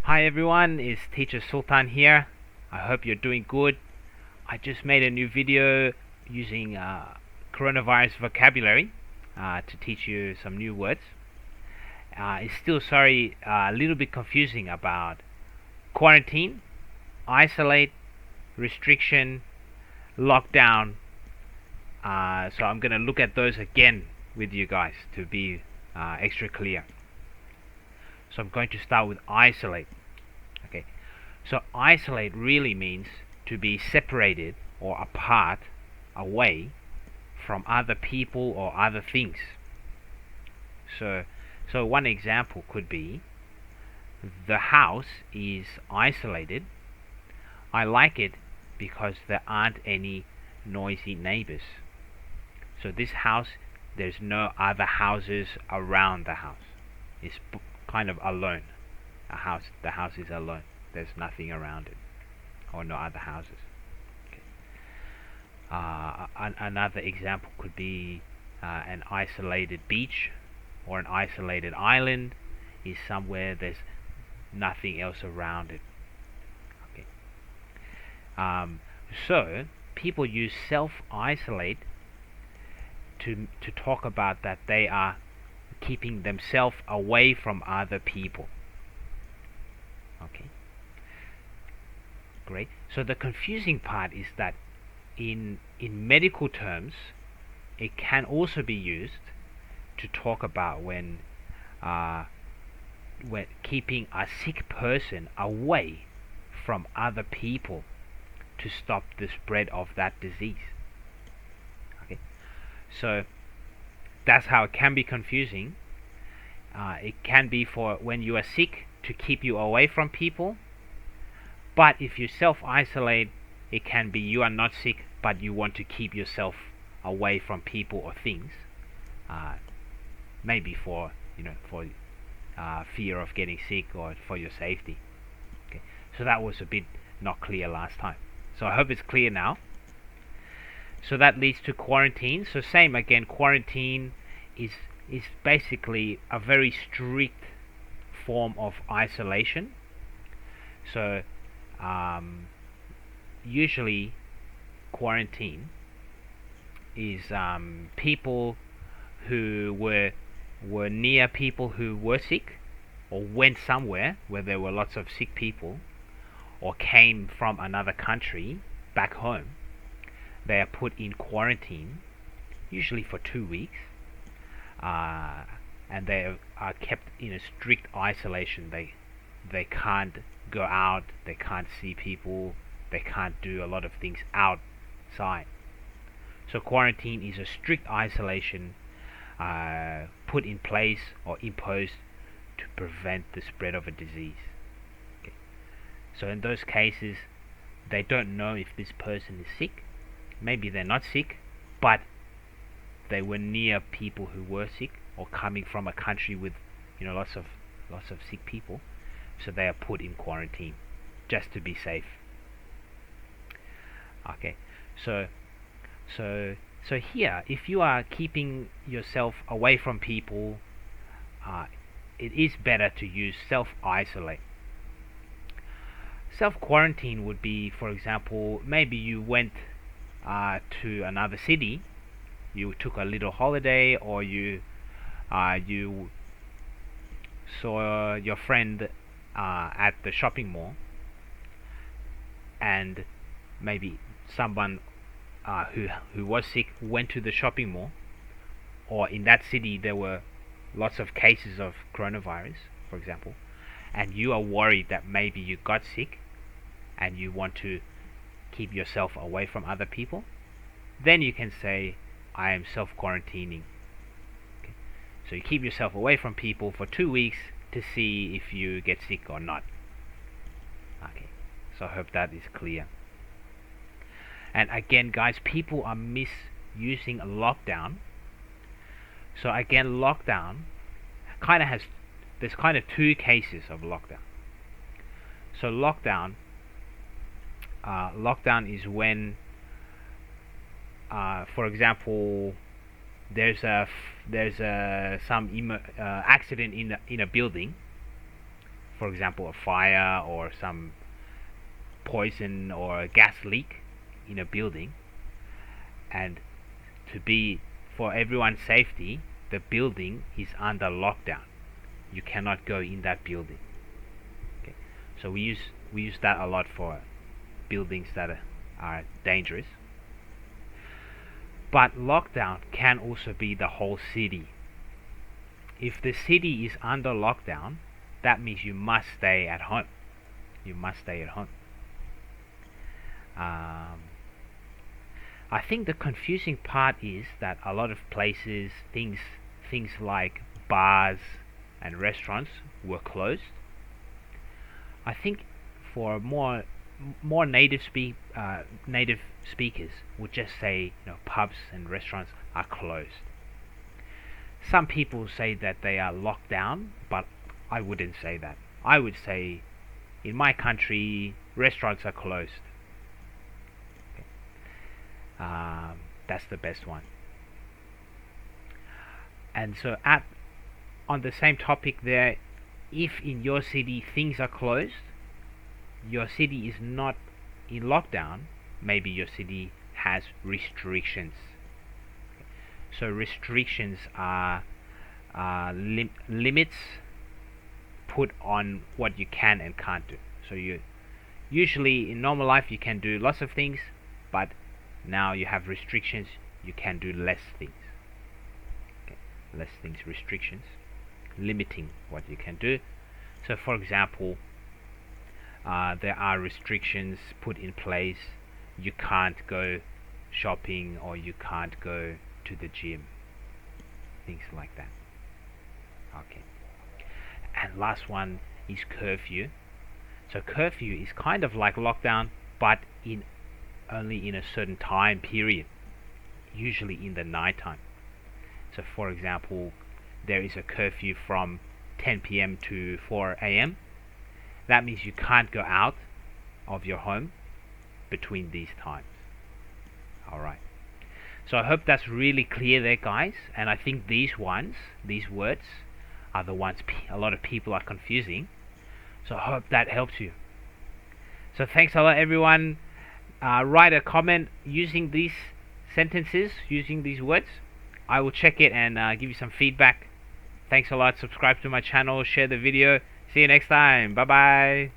Hi everyone, it's teacher Sultan here. I hope you're doing good. I just made a new video using coronavirus vocabulary to teach you some new words. It's still a little bit confusing about quarantine, isolate, restriction, lockdown. So I'm going to look at those again with you guys to be extra clear. So I'm going to start with isolate. Okay. So isolate really means to be separated or apart, away from other people or other things. So one example could be the house is isolated. I like it because there aren't any noisy neighbors. So this house, there's no other houses around the house. It's kind of alone. The house is alone. There's nothing around it, or no other houses. Okay. Another example could be an isolated beach or an isolated island is somewhere there's nothing else around it. Okay. So people use self-isolate to talk about that they are keeping themselves away from other people. Okay. Great. So the confusing part is that in medical terms, it can also be used to talk about when keeping a sick person away from other people to stop the spread of that disease. Okay. So that's how it can be confusing. It can be for when you are sick to keep you away from people. But if you self-isolate, it can be you are not sick, but you want to keep yourself away from people or things. Maybe for fear of getting sick or for your safety. Okay. So that was a bit not clear last time. So I hope it's clear now. So that leads to quarantine. So same again, quarantine is basically a very strict form of isolation. So usually quarantine is people who were near people who were sick, or went somewhere where there were lots of sick people, or came from another country back home. They are put in quarantine, usually for 2 weeks, and they are kept in a strict isolation. They can't go out, they can't see people, they can't do a lot of things outside. So quarantine is a strict isolation put in place or imposed to prevent the spread of a disease. Okay. So in those cases, they don't know if this person is sick. Maybe they're not sick, but they were near people who were sick, or coming from a country with lots of sick people. So they are put in quarantine just to be safe. Okay. So here, if you are keeping yourself away from people, it is better to use self-isolate. Self-quarantine would be, for example, maybe you went to another city, you took a little holiday, or you saw your friend at the shopping mall, and maybe someone who was sick went to the shopping mall, or in that city there were lots of cases of coronavirus, for example, and you are worried that maybe you got sick and you want to keep yourself away from other people, then you can say, I am self-quarantining. Okay. So you keep yourself away from people for 2 weeks to see if you get sick or not. Okay. So I hope that is clear. And again, guys, people are misusing lockdown. So again, lockdown there's kind of two cases of lockdown. So lockdown is when, for example, there's some accident in a building, for example, a fire or some poison or a gas leak in a building, and to be for everyone's safety, the building is under lockdown. You cannot go in that building. Okay. So we use that a lot for buildings that are dangerous. But lockdown can also be the whole city. If the city is under lockdown, that means you must stay at home. You must stay at home. I think the confusing part is that a lot of places, things like bars and restaurants were closed. I think for more native speakers would just say, pubs and restaurants are closed. Some people say that they are locked down, but I wouldn't say that. I would say, in my country, restaurants are closed. That's the best one. And so, on the same topic there, if in your city things are closed, your city is not in lockdown, maybe your city has restrictions. So restrictions are limits put on what you can and can't do. So you usually in normal life you can do lots of things, but now you have restrictions. You can do less things. Okay. Less things, restrictions, limiting what you can do. So, for example, there are restrictions put in place. You can't go shopping or you can't go to the gym. Things like that. Okay. And last one is curfew. So curfew is kind of like lockdown, but only in a certain time period, usually in the night time. So for example, there is a curfew from 10 p.m. to 4 a.m. That means you can't go out of your home between these times. Alright. So I hope that's really clear there, guys. And I think these words, are the ones a lot of people are confusing. So I hope that helps you. So thanks a lot, everyone. Write a comment using these sentences, using these words. I will check it and give you some feedback. Thanks a lot. Subscribe to my channel, share the video. See you next time. Bye bye.